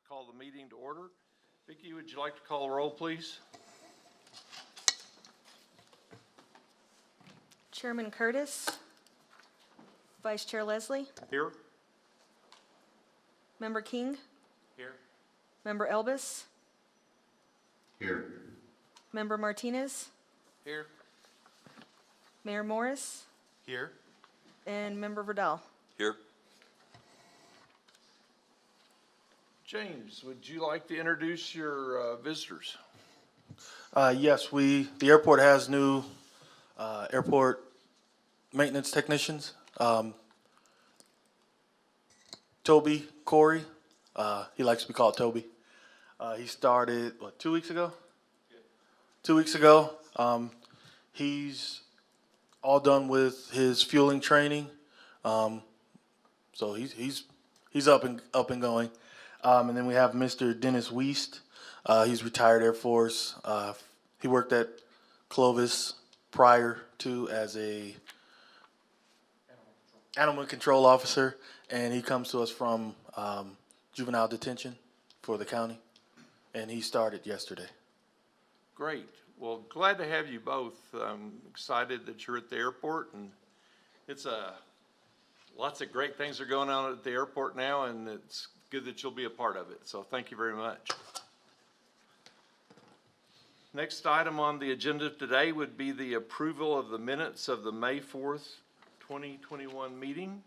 call the meeting to order. Vicki, would you like to call the roll, please? Chairman Curtis. Vice Chair Leslie. Here. Member King. Here. Member Elbis. Here. Member Martinez. Here. Mayor Morris. Here. And Member Verdal. Here. James, would you like to introduce your visitors? Yes, the airport has new airport maintenance technicians. Toby Corey, he likes to be called Toby. He started, 2 weeks ago? Yeah. 2 weeks ago. He's all done with his fueling training. So he's up and going. And then we have Mr. Dennis Wiest. He's retired Air Force. He worked at Clovis prior to as a animal control officer, and he comes to us from juvenile detention for the county, and he started yesterday. Great. Well, glad to have you both. I'm excited that you're at the airport, and it's lots of great things are going on at the airport now, and it's good that you'll be a part of it. So thank you very much. Next item on the agenda today would be the approval of the minutes of the May 4th, 2021 meeting.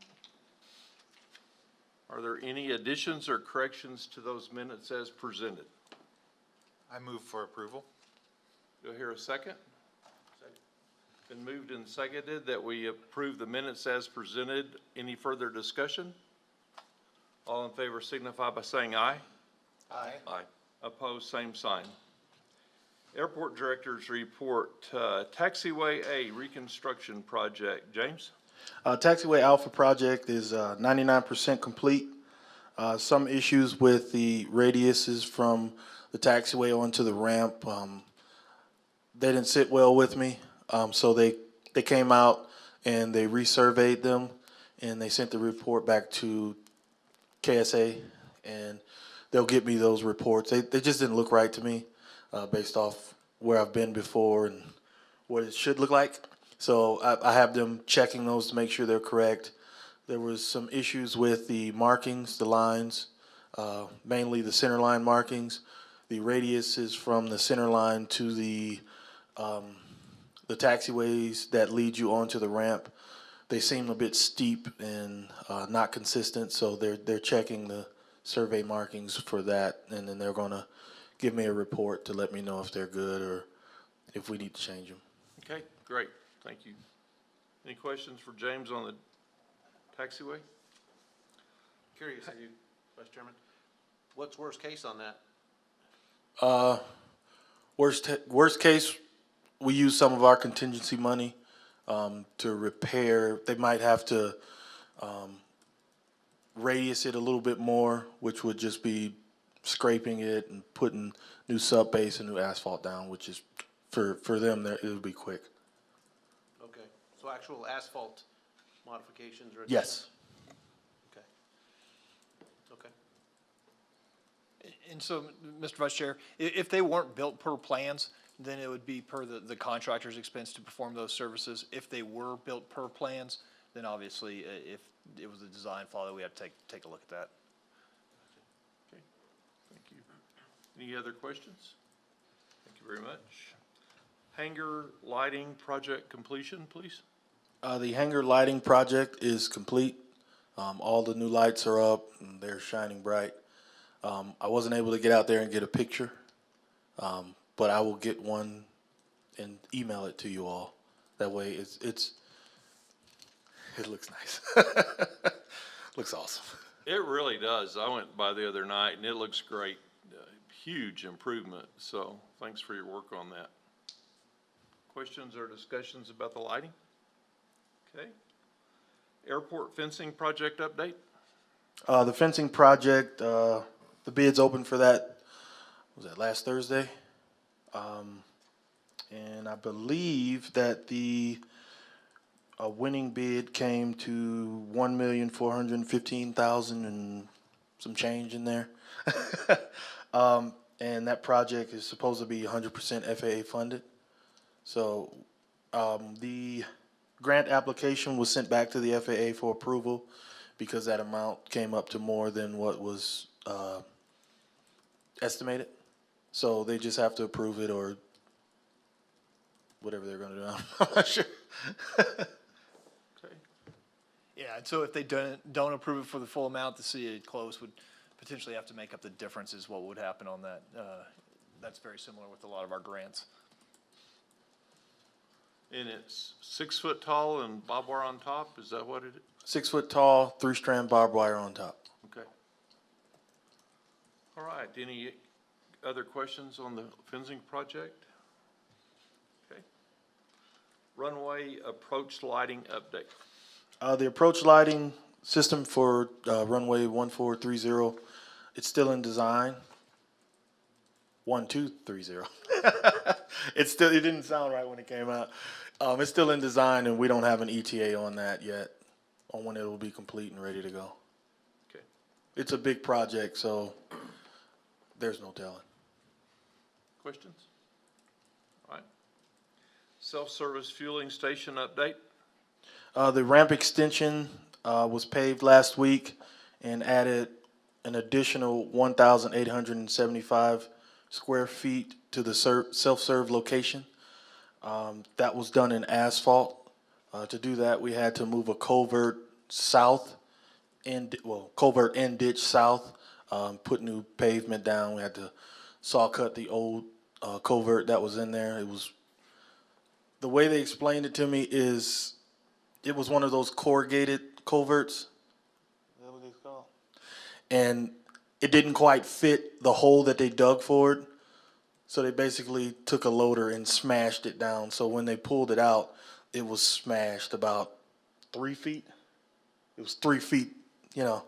Are there any additions or corrections to those minutes as presented? I move for approval. Do I hear a second? Been moved and seconded that we approve the minutes as presented. Any further discussion? All in favor signify by saying aye. Aye. Aye. Opposed, same sign. Airport Director's Report, Taxiway A Reconstruction Project. James? Taxiway Alpha project is 99% complete. Some issues with the radiuses from the taxiway onto the ramp. They didn't sit well with me, so they came out and they resurveyed them, and they sent the report back to KSA, and they'll get me those reports. They just didn't look right to me based off where I've been before and what it should look like. So I have them checking those to make sure they're correct. There was some issues with the markings, the lines, mainly the center line markings. The radius is from the center line to the taxiways that lead you onto the ramp. They seem a bit steep and not consistent, so they're checking the survey markings for that, and then they're going to give me a report to let me know if they're good or if we need to change them. Okay, great. Thank you. Any questions for James on the taxiway? Curious, are you, Vice Chairman, what's worst case on that? Worst case, we use some of our contingency money to repair. They might have to radius it a little bit more, which would just be scraping it and putting new sub base and new asphalt down, which is for them it would be quick. Okay, so actual asphalt modifications or? Yes. Okay. Okay. And so, Mr. Vice Chair, if they weren't built per plans, then it would be per the contractor's expense to perform those services. If they were built per plans, then obviously, if it was a design flaw, that we have to take a look at that. Okay, thank you. Any other questions? Thank you very much. Hangar lighting project completion, please. The hangar lighting project is complete. All the new lights are up and they're shining bright. I wasn't able to get out there and get a picture, but I will get one and email it to you all. That way it looks nice. Looks awesome. It really does. I went by the other night and it looks great. Huge improvement. So thanks for your work on that. Questions or discussions about the lighting? Okay. Airport fencing project update? The fencing project, the bid's open for that, was that last Thursday? And I believe that the winning bid came to $1,415,000 and some change in there. And that project is supposed to be 100% FAA funded. So the grant application was sent back to the FAA for approval because that amount came up to more than what was estimated. So they just have to approve it or whatever they're gonna do. I'm not sure. Okay. Yeah, and so if they don't approve it for the full amount, the city of Clovis would potentially have to make up the difference is what would happen on that. That's very similar with a lot of our grants. And it's 6 foot tall and barbed wire on top, is that what it is? 6 foot tall, 3-strand barbed wire on top. Okay. All right, any other questions on the fencing project? Okay. Runway approach lighting update. The approach lighting system for runway 1430, it's still in design. 1230. It didn't sound right when it came out. It's still in design, and we don't have an ETA on that yet, on when it will be complete and ready to go. Okay. It's a big project, so there's no telling. Questions? All right. Self-service fueling station update. The ramp extension was paved last week and added an additional 1,875 square feet to the self-serve location. That was done in asphalt. To do that, we had to move a culvert south, culvert and ditch south, put new pavement down. We had to saw cut the old culvert that was in there. The way they explained it to me is it was one of those corrugated culverts. Is that what it's called? And it didn't quite fit the hole that they dug for it. So they basically took a loader and smashed it down. So when they pulled it out, it was smashed about 3 feet. It was 3 feet, you know.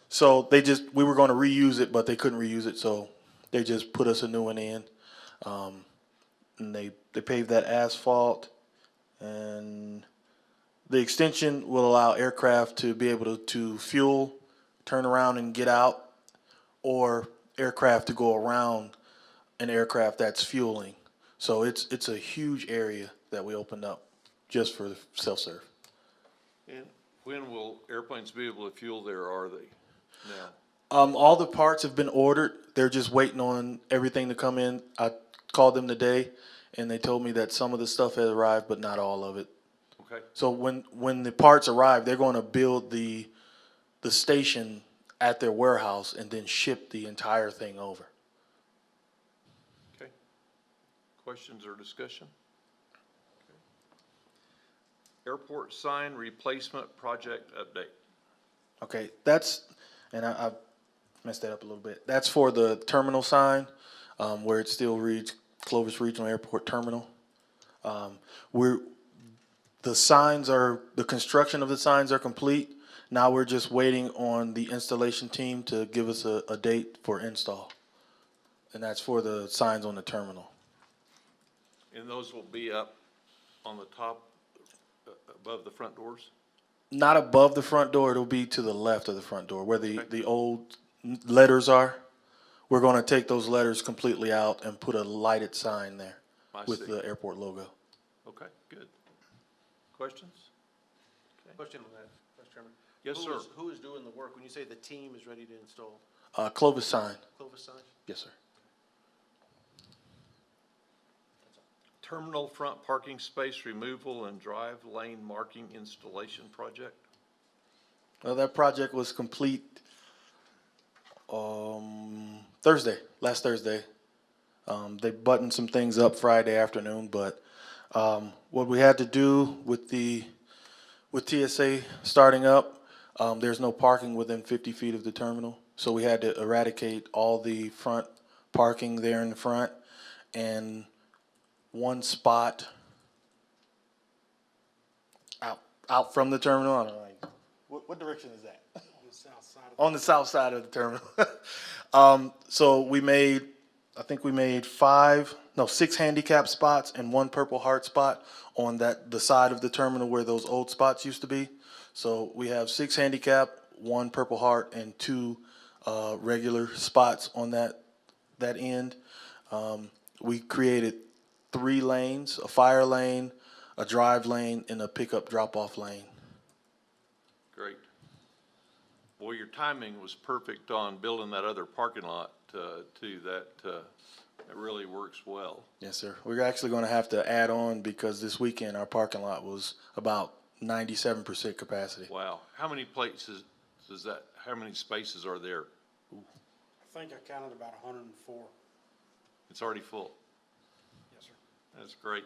So we were going to reuse it, but they couldn't reuse it. So they just put us a new one in. And they paved that asphalt. And the extension will allow aircraft to be able to fuel, turn around and get out, or aircraft to go around an aircraft that's fueling. So it's a huge area that we opened up just for the self-serve. And when will airplanes be able to fuel there, are they now? All the parts have been ordered. They're just waiting on everything to come in. I called them today, and they told me that some of the stuff has arrived, but not all of it. Okay. So when the parts arrive, they're going to build the station at their warehouse and then ship the entire thing over. Okay. Questions or discussion? Okay. Airport sign replacement project update. Okay, and I messed that up a little bit. That's for the terminal sign, where it still reads Clovis Regional Airport Terminal. The construction of the signs are complete. Now we're just waiting on the installation team to give us a date for install. And that's for the signs on the terminal. And those will be up on the top, above the front doors? Not above the front door, it'll be to the left of the front door, where the old letters are. We're gonna take those letters completely out and put a lighted sign there I with see. the airport logo. Okay, good. Questions? Question on that, Vice Chairman. Yes, Who sir. Who is doing the work? When you say the team is ready to install Clovis sign, Clovis sign? yes, sir. Terminal front parking space removal and drive lane marking installation project. Well, that project was complete last Thursday. They buttoned some things up Friday afternoon, but what we had to do with TSA starting up, there's no parking within 50 feet of the terminal, so we had to eradicate all the front parking there in the front, and one spot out from the terminal. I don't know. What direction is that? On the south side of the terminal. So I think we made 6 handicap spots and 1 Purple Heart spot on the side of the terminal where those old spots used to be. So we have 6 handicap, 1 Purple Heart, and 2 regular spots on that end. We created 3 lanes, a fire lane, a drive lane, and a pickup drop-off lane. Great. Well, your timing was perfect on building that other parking lot, too. That really works well. Yes, sir. We're actually going to have to add on because this weekend our parking lot was about 97% capacity. Wow. How many places how many spaces are there? I think I counted about 104. It's already full. Yes, sir. That's great.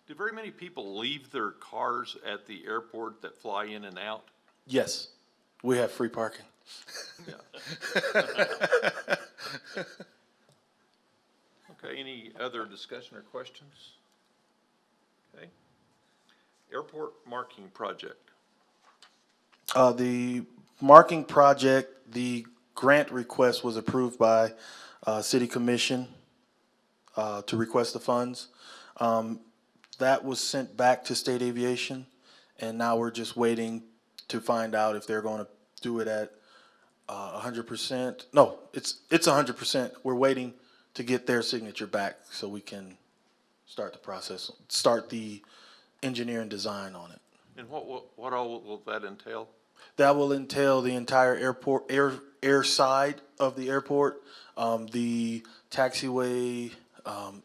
Do very many people leave their cars at the airport that fly in and out? Yes, we have free parking. Yeah. Okay, any other discussion or questions? Okay. Airport marking project. The marking project, the grant request was approved by City Commission to request the funds. That was sent back to State Aviation, and now we're just waiting to find out if they're going to do it at 100%. No, it's 100%. We're waiting to get their signature back so we can start the process, start the engineering design on it. And what all will that entail? That will entail the entire airport, air side of the airport, the taxiway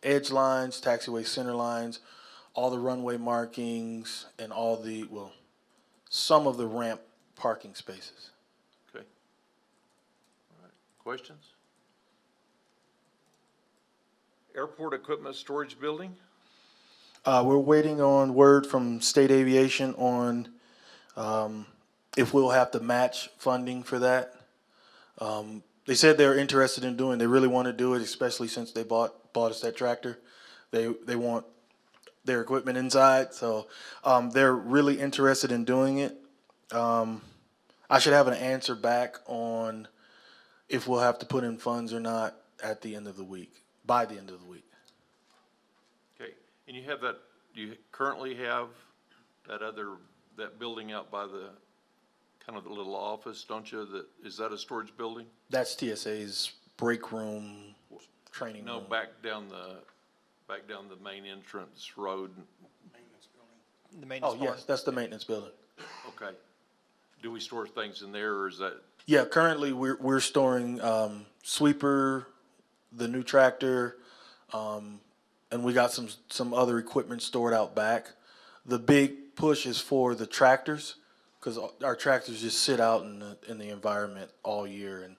edge lines, taxiway center lines, all the runway markings, and some of the ramp parking spaces. Okay. All right. Questions? Airport equipment storage building? We're waiting on word from State Aviation on if we'll have to match funding for that. They said they're interested in doing. They really want to do it, especially since they bought us that tractor. They want their equipment inside, so they're really interested in doing it. I should have an answer back on if we'll have to put in funds or not at the end of the week. By the end of the week. Okay. And you currently have that building out by the kind of the little office, don't you? Is that a storage building? That's TSA's break room, training No, room. back down the main entrance road. Maintenance building. The maintenance Oh, barn. yes, that's the maintenance building. Okay. Do we store things in there, or is that, Yeah, currently we're storing sweeper, the new tractor, and we got some other equipment stored out back. The big push is for the tractors, because our tractors just sit out in the environment all year, and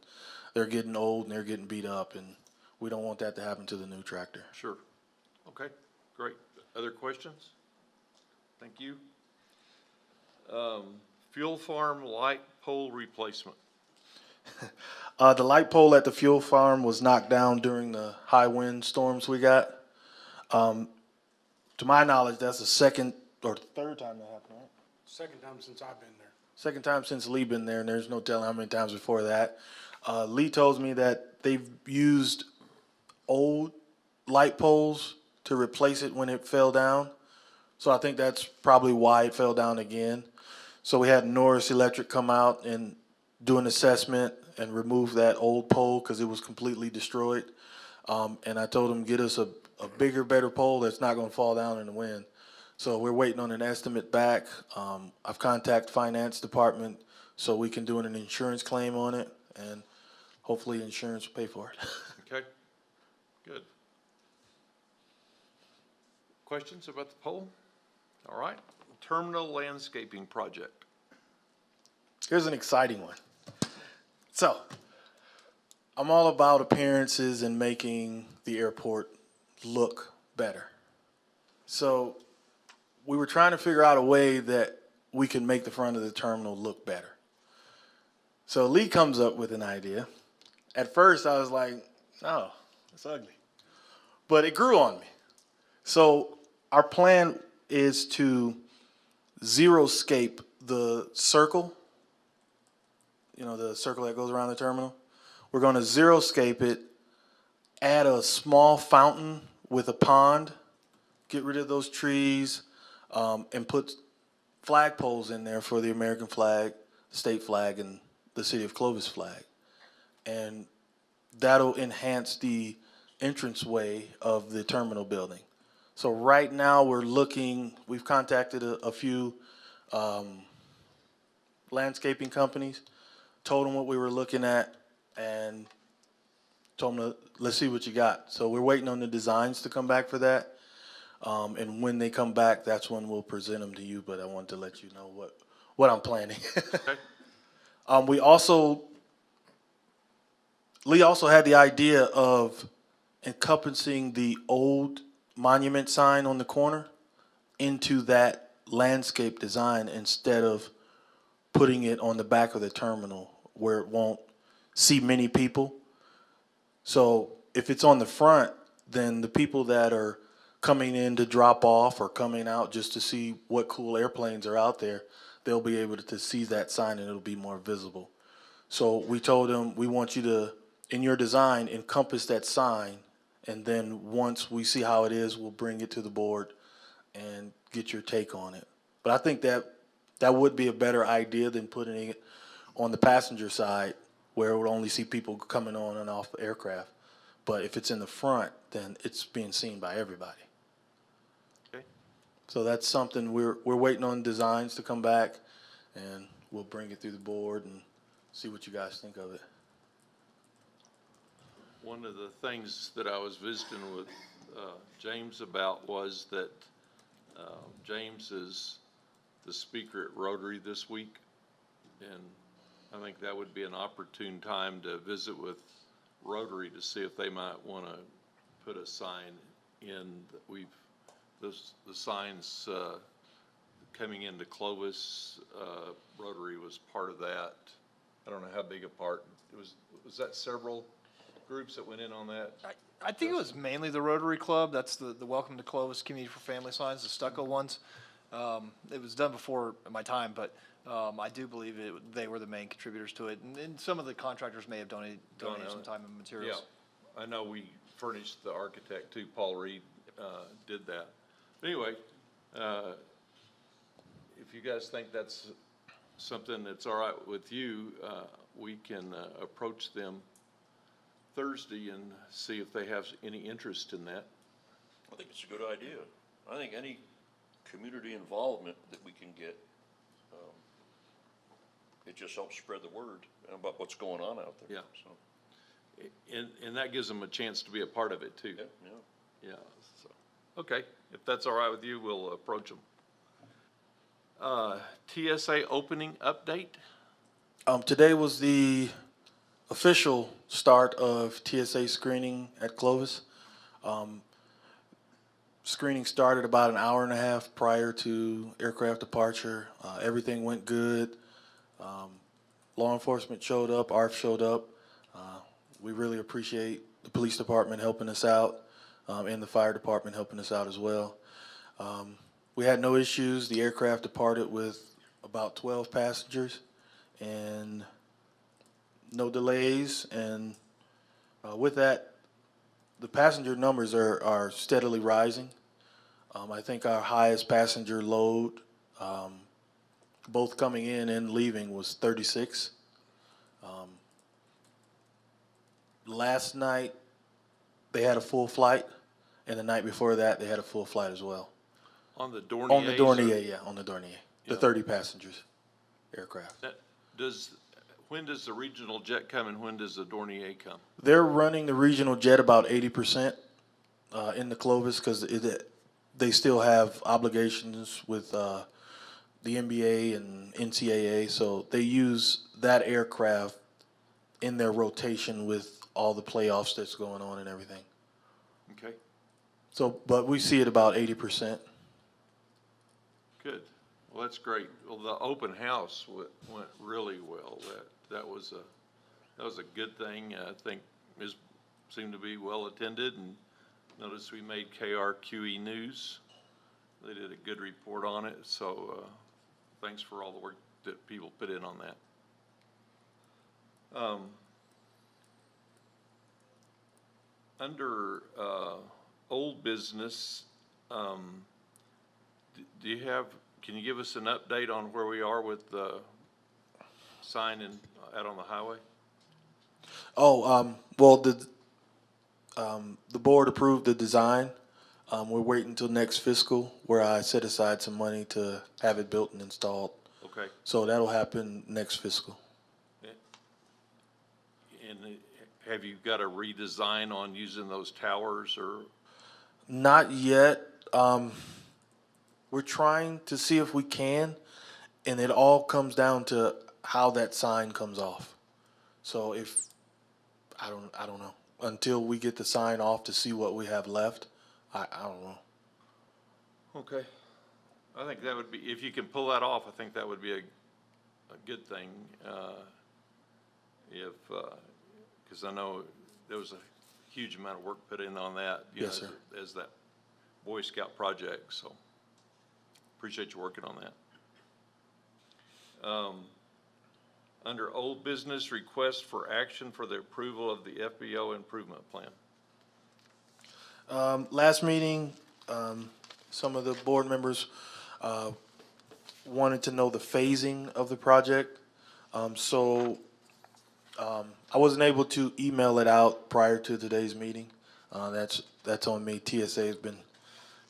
they're getting old and they're getting beat up, and we don't want that to happen to the new tractor. sure. Okay, great. Other questions? Thank you. Fuel farm light pole replacement. The light pole at the fuel farm was knocked down during the high wind storms we got. To my knowledge, that's the second or third time that happened, right? Second time since I've been there. Second time since Lee been there, and there's no telling how many times before that. Lee tells me that they've used old light poles to replace it when it fell down. So I think that's probably why it fell down again. So we had Norris Electric come out and do an assessment and remove that old pole because it was completely destroyed. And I told him, get us a bigger, better pole that's not going to fall down in the wind. So we're waiting on an estimate back. I've contacted finance department so we can do an insurance claim on it, and hopefully insurance will pay for it. Okay, good. Questions about the pole? All right. Terminal landscaping project. Here's an exciting one. So, I'm all about appearances and making the airport look better. So, we were trying to figure out a way that we can make the front of the terminal look better. So, Lee comes up with an idea. At first, I was like, no, it's ugly. But it grew on me. So, our plan is to zero-scape the circle, the circle that goes around the terminal. We're going to zero-scape it, add a small fountain with a pond, get rid of those trees, and put flagpoles in there for the American flag, state flag, and the city of Clovis flag. And that'll enhance the entranceway of the terminal building. So right now, we've contacted a few landscaping companies, told them what we were looking at, and told them let's see what you got. So we're waiting on the designs to come back for that. And when they come back, that's when we'll present them to you, but I wanted to let you know what I'm planning. Okay. Lee also had the idea of encompassing the old monument sign on the corner into that landscape design instead of putting it on the back of the terminal where it won't see many people. So if it's on the front, then the people that are coming in to drop off or coming out just to see what cool airplanes are out there, they'll be able to see that sign and it'll be more visible. So we told them, we want you to, in your design, encompass that sign, and then once we see how it is, we'll bring it to the board and get your take on it. But I think that would be a better idea than putting it on the passenger side where it would only see people coming on and off the aircraft. But if it's in the front, then it's being seen by everybody. Okay. So that's something we're waiting on designs to come back, and we'll bring it through the board and see what you guys think of it. One of the things that I was visiting with James about was that James is the speaker at Rotary this week, and I think that would be an opportune time to visit with Rotary to see if they might want to put a sign in. The signs coming into Clovis, Rotary was part of that. I don't know how big a part. Was that several groups that went in on that? I think it was mainly the Rotary Club. That's the Welcome to Clovis Community for Family signs, the stucco ones. It was done before my time, but I do believe they were the main contributors to it. And some of the contractors may have donated some time and materials. Yeah, I know we furnished the architect too. Paul Reed did that. But anyway, if you guys think that's something that's all right with you, we can approach them Thursday and see if they have any interest in that. I think it's a good idea. I think any community involvement that we can get, it just helps spread the word about what's going on out there. Yeah. So. And that gives them a chance to be a part of it too. Yeah. Yeah. So, okay, if that's all right with you, we'll approach them. TSA opening update. Today was the official start of TSA screening at Clovis. Screening started about an hour and a half prior to aircraft departure. Everything went good. Law enforcement showed up, ARF showed up. We really appreciate the police department helping us out, and the fire department helping us out as well. We had no issues. The aircraft departed with about 12 passengers and no delays. And with that, the passenger numbers are steadily rising. I think our highest passenger load, both coming in and leaving, was 36. Last night, they had a full flight, and the night before that, they had a full flight as well. On the Dornier. On the Dornier, yeah, on the Dornier. The Yeah. 30 passengers aircraft. When does the regional jet come and when does the Dornier come? They're running the regional jet about 80% in the Clovis because they still have obligations with the NBA and NCAA, so they use that aircraft in their rotation with all the playoffs that's going on and everything. Okay, So, but we see it about 80%. good. Well, that's great. Well, the open house went really well. That was a good thing. I think it seemed to be well attended, and notice we made KRQE News. They did a good report on it, so thanks for all the work that people put in on that. Under old business, can you give us an update on where we are with sign in, out on the highway? Oh, well, the board approved the design. We're waiting until next fiscal where I set aside some money to have it built and installed. Okay. So that'll happen next fiscal. And have you got a redesign on using those towers or? Not yet. We're trying to see if we can, and it all comes down to how that sign comes off. So if, I don't know. Until we get the sign off to see what we have left, I don't know. Okay. I think that would be, if you can pull that off, I think that would be a good thing. Because I know there was a huge amount of work put in on that. You Yes, know, sir. as that Boy Scout project, so appreciate you working on that. Under old business, request for action for the approval of the FBO improvement plan. Last meeting, some of the board members wanted to know the phasing of the project. So I wasn't able to email it out prior to today's meeting. That's on me. TSA has been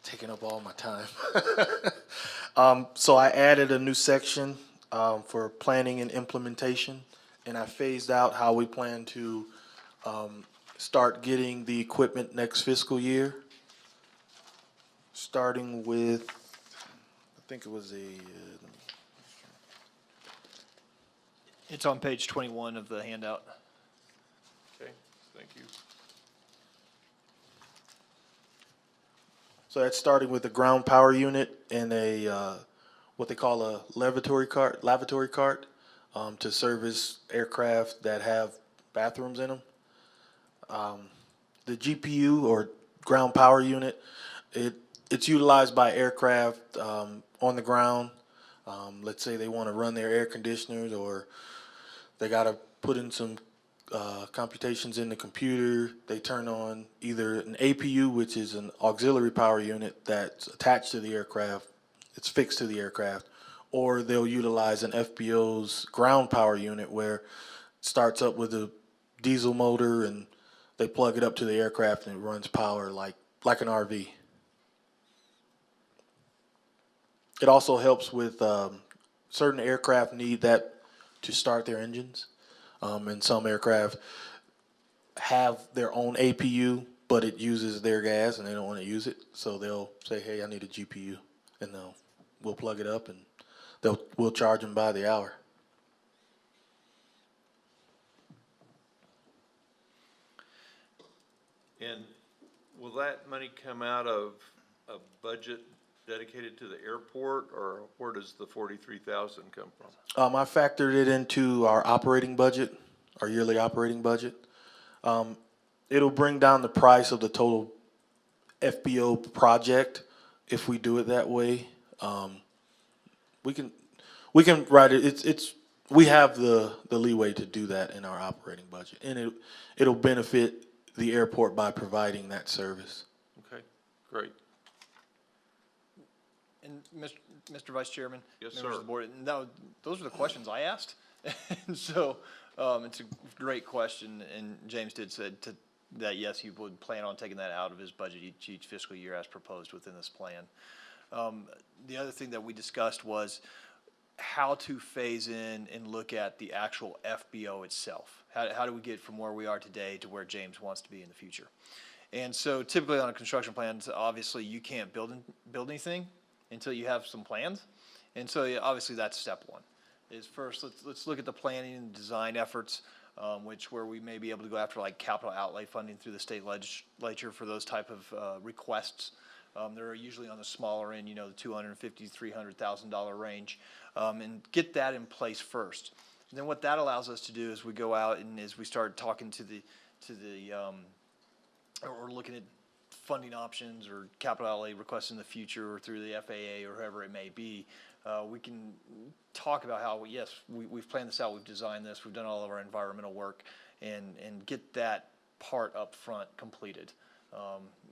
taking up all my time. So I added a new section for planning and implementation, and I phased out how we plan to start getting the equipment next fiscal year, starting with, I think it was It's on page 21 of the handout. Okay, thank you. so that's starting with a ground power unit and a what they call a lavatory cart to service aircraft that have bathrooms in them. The GPU or ground power unit, it's utilized by aircraft on the ground. Let's say they want to run their air conditioners, or they got to put in some computations in the computer. They turn on either an APU, which is an auxiliary power unit that's attached to the aircraft, it's fixed to the aircraft, or they'll utilize an FBO's ground power unit where it starts up with a diesel motor and they plug it up to the aircraft and it runs power like an RV. It also helps with certain aircraft need that to start their engines. And some aircraft have their own APU, but it uses their gas and they don't want to use it. So they'll say, hey, I need a GPU. And we'll plug it up and we'll charge them by the hour. And will that money come out of a budget dedicated to the airport, or where does the 43,000 come from? I factored it into our operating budget, our yearly operating budget. It'll bring down the price of the total FBO project if we do it that way. We can write it. We have the leeway to do that in our operating budget, and it'll benefit the airport by providing that service. Okay, great. And Mr. Vice Chairman, Yes, members sir. of the board, no, those are the questions I asked. And so, it's a great question, and James did said that yes, he would plan on taking that out of his budget each fiscal year as proposed within this plan. The other thing that we discussed was how to phase in and look at the actual FBO itself. How do we get from where we are today to where James wants to be in the future? And so typically on a construction plan, obviously you can't build anything until you have some plans. And so yeah, obviously that's step one. Is first, let's look at the planning and design efforts, where we may be able to go after like capital outlay funding through the state legislature for those type of requests. They're usually on the smaller end, the $250,000 to $300,000 range, and get that in place first. And then what that allows us to do is we go out and as we start talking to the or looking at funding options or capital outlay requests in the future or through the FAA or whoever it may be, we can talk about how, yes, we've planned this out, we've designed this, we've done all of our environmental work, and get that part up front completed.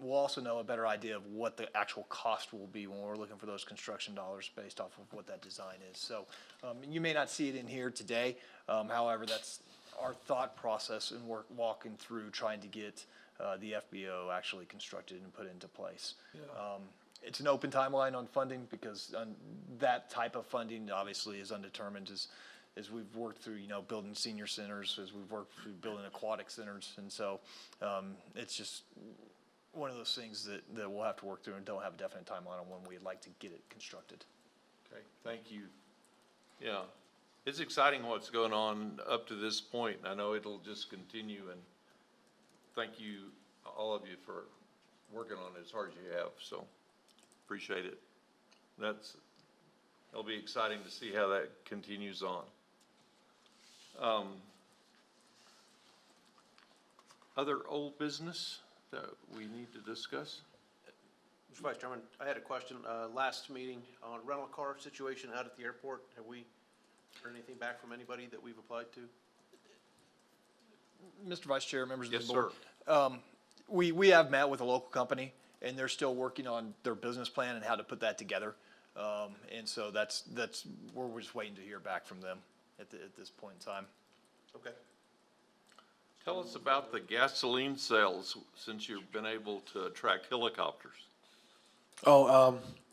We'll also know a better idea of what the actual cost will be when we're looking for those construction dollars based off of what that design is. So you may not see it in here today. However, that's our thought process in walking through trying to get the FBO actually constructed and put into place. It's an open timeline on funding because that type of funding obviously is undetermined as we've worked through, building senior centers, as we've worked through building aquatic centers. And so it's just one of those things that we'll have to work through and don't have a definite timeline on when we'd like to get it constructed. Okay, thank you. Yeah, it's exciting what's going on up to this point. I know it'll just continue, and thank you, all of you, for working on it as hard as you have, so appreciate it. It'll be exciting to see how that continues on. Other old business that we need to discuss? Mr. Vice Chairman, I had a question. Last meeting on rental car situation out at the airport. Have we heard anything back from anybody that we've applied to? Mr. Vice Chair, members of Yes, the board. sir. We have met with a local company, and they're still working on their business plan and how to put that together. And so that's we're just waiting to hear back from them at this point in time. Okay. Tell us about the gasoline sales, since you've been able to attract helicopters.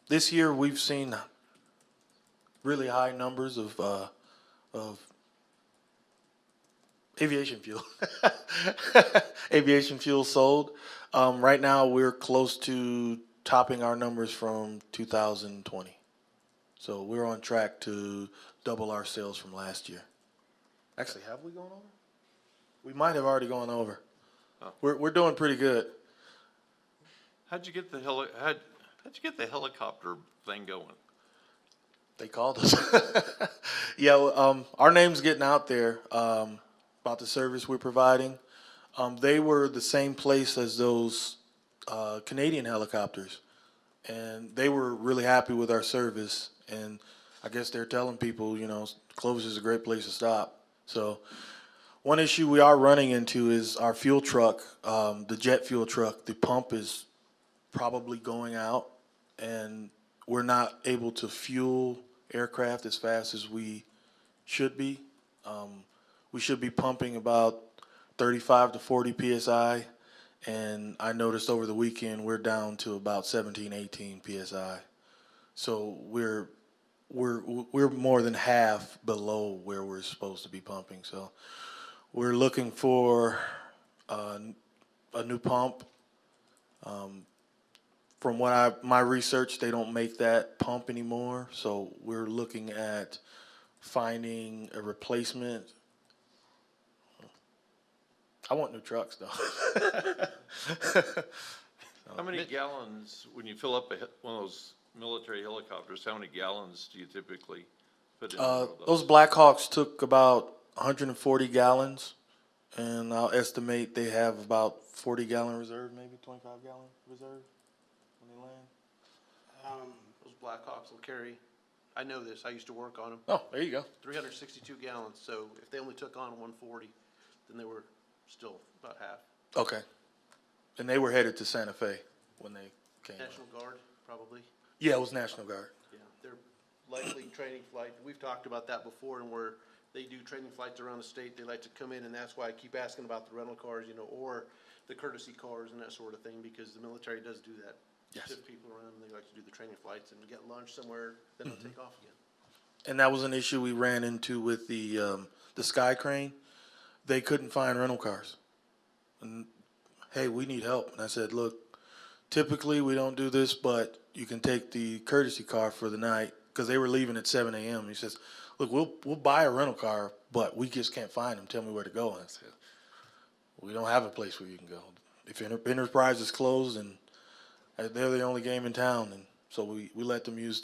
This year we've seen really high numbers of aviation fuel. Aviation fuel sold. Right now we're close to topping our numbers from 2020. So we're on track to double our sales from last year. Actually, have we gone over? We might have already gone over. Oh. We're doing pretty good. How'd you get the helicopter thing going? They called us. Yeah, our name's getting out there about the service we're providing. They were the same place as those Canadian helicopters, and they were really happy with our service. And I guess they're telling people, Clovis is a great place to stop. So one issue we are running into is our fuel truck, the jet fuel truck. The pump is probably going out, and we're not able to fuel aircraft as fast as we should be. We should be pumping about 35 to 40 PSI, and I noticed over the weekend we're down to about 17, 18 PSI. So we're more than half below where we're supposed to be pumping. So we're looking for a new pump. From my research, they don't make that pump anymore. So we're looking at finding a replacement. I want new trucks though. How many gallons, when you fill up one of those military helicopters, how many gallons do you typically put in one of Those Blackhawks took about 140 gallons, and I'll estimate they have about 40-gallon reserve, maybe 25-gallon reserve when they land. Those Blackhawks will carry, I know this, I used to work on them, Oh, there you go. 362 gallons. So if they only took on 140, then they were still about half. Okay. And they were headed to Santa Fe when they came. National Guard, probably. Yeah, it was National Guard. Yeah, they're likely training flight. We've talked about that before, and where they do training flights around the state, they like to come in, and that's why I keep asking about the rental cars, or the courtesy cars and that sort of thing, because the military does do that. Yes. Shift people around, and they like to do the training flights and get lunch somewhere, then they'll take off again. And that was an issue we ran into with the Sky Crane. They couldn't find rental cars. And, hey, we need help. And I said, look, typically we don't do this, but you can take the courtesy car for the night, because they were leaving at 7 a.m. He says, look, we'll buy a rental car, but we just can't find them. Tell me where to go. And I said, we don't have a place where you can go. If Enterprise is closed, and they're the only game in town, and so we let them use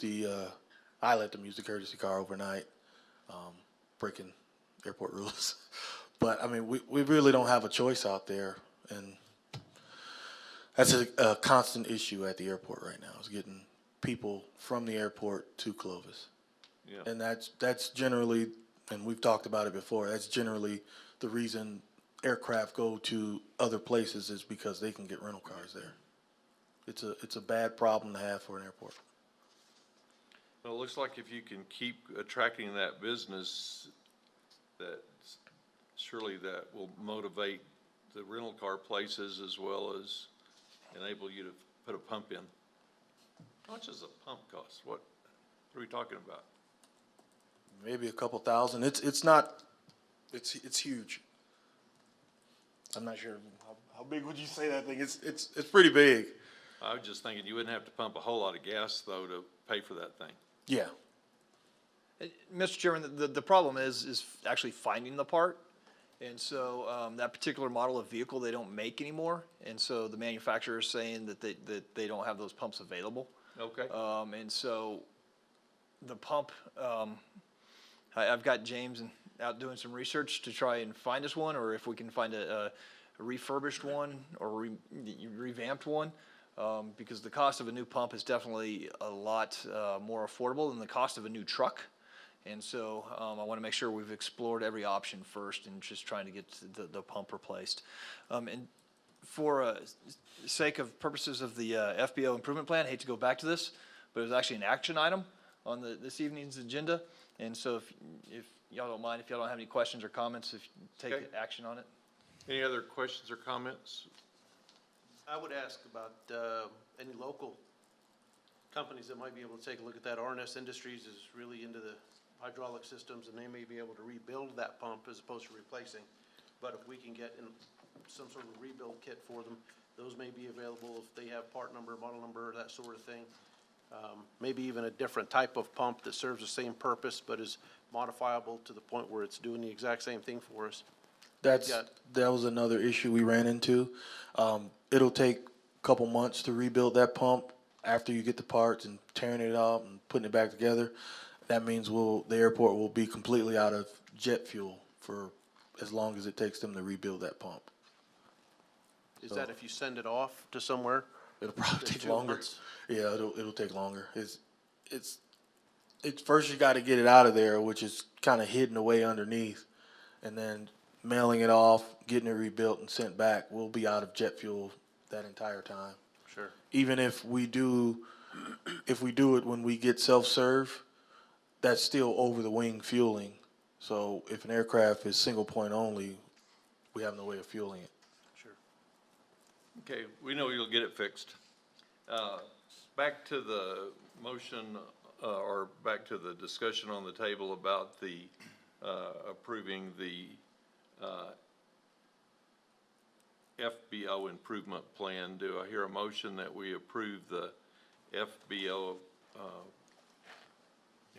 I let them use the courtesy car overnight, breaking airport rules. But, I mean, we really don't have a choice out there, and that's a constant issue at the airport right now, is getting people from the airport to Clovis. Yeah. And that's generally, and we've talked about it before, that's generally the reason aircraft go to other places is because they can get rental cars there. It's a bad problem to have for an airport. Well, it looks like if you can keep attracting that business, that surely that will motivate the rental car places as well as enable you to put a pump in. How much does a pump cost? What are we talking about? Maybe a couple thousand. It's not, it's huge. I'm not sure, how big would you say that thing? It's pretty big. I was just thinking you wouldn't have to pump a whole lot of gas though to pay for that thing. Yeah. Mr. Chairman, the problem is actually finding the part. And so, that particular model of vehicle, they don't make anymore. And so the manufacturer is saying that they don't have those pumps available. Okay. And so the pump, I've got James out doing some research to try and find us one, or if we can find a refurbished one or revamped one. Because the cost of a new pump is definitely a lot more affordable than the cost of a new truck. And so I want to make sure we've explored every option first and just trying to get the pump replaced. And for sake of purposes of the FBO improvement plan, I hate to go back to this, but it was actually an action item on this evening's agenda. And so if y'all don't mind, if y'all don't have any questions or comments, if you take Okay. action on it. Any other questions or comments? I would ask about any local companies that might be able to take a look at that. R&S Industries is really into the hydraulic systems, and they may be able to rebuild that pump as opposed to replacing. But if we can get in some sort of rebuild kit for them, those may be available if they have part number, model number, that sort of thing. Maybe even a different type of pump that serves the same purpose but is modifiable to the point where it's doing the exact same thing for us. That Yeah. was another issue we ran into. It'll take a couple months to rebuild that pump after you get the parts and tearing it out and putting it back together. That means the airport will be completely out of jet fuel for as long as it takes them to rebuild that pump. Is that if you send it off to somewhere? It'll probably That's take 2 longer. months? Yeah, it'll take longer. It's first you got to get it out of there, which is kind of hidden away underneath, and then mailing it off, getting it rebuilt and sent back. We'll be out of jet fuel that entire time. Sure. Even if we do it when we get self-serve, that's still over the wing fueling. So if an aircraft is single point only, we have no way of fueling it. Sure. Okay, we know you'll get it fixed. Back to the motion, or back to the discussion on the table about the, approving the, FBO improvement plan. Do I hear a motion that we approve the FBO,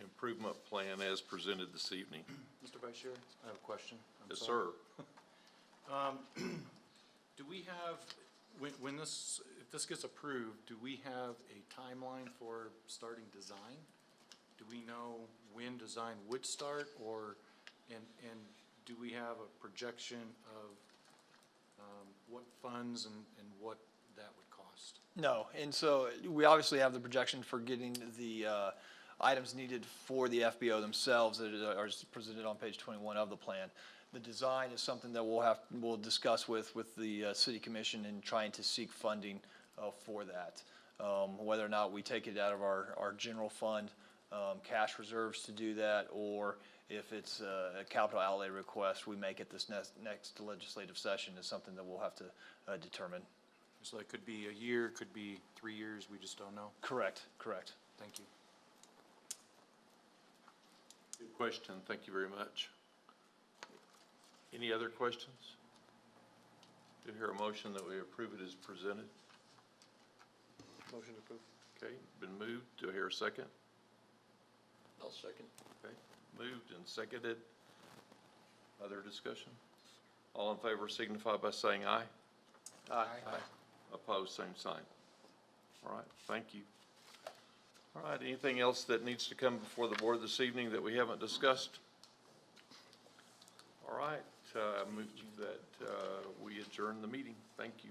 improvement plan as presented this evening? Mr. Vice Chair, I have a question. I'm Yes, sorry. sir. Do we have, when this, if this gets approved, do we have a timeline for starting design? Do we know when design would start, or, and do we have a projection of what funds and what that would cost? No, and so we obviously have the projection for getting the items needed for the FBO themselves that are presented on page 21 of the plan. The design is something that we'll discuss with the city commission in trying to seek funding for that. Whether or not we take it out of our general fund, cash reserves to do that, or if it's a capital outlay request, we make it this next legislative session is something that we'll have to determine. So it could be a year, could be 3 years, we just don't know. Correct. Thank you. Good question. Thank you very much. Any other questions? Do I hear a motion that we approve it as presented? Motion approved. Okay, been moved. Do I hear a second? I'll second. Okay, moved and seconded. Other discussion? All in favor signify by saying aye. Aye. Opposed, same sign. All right, thank you. All right, anything else that needs to come before the board this evening that we haven't discussed? All right, move that we adjourn the meeting. Thank you.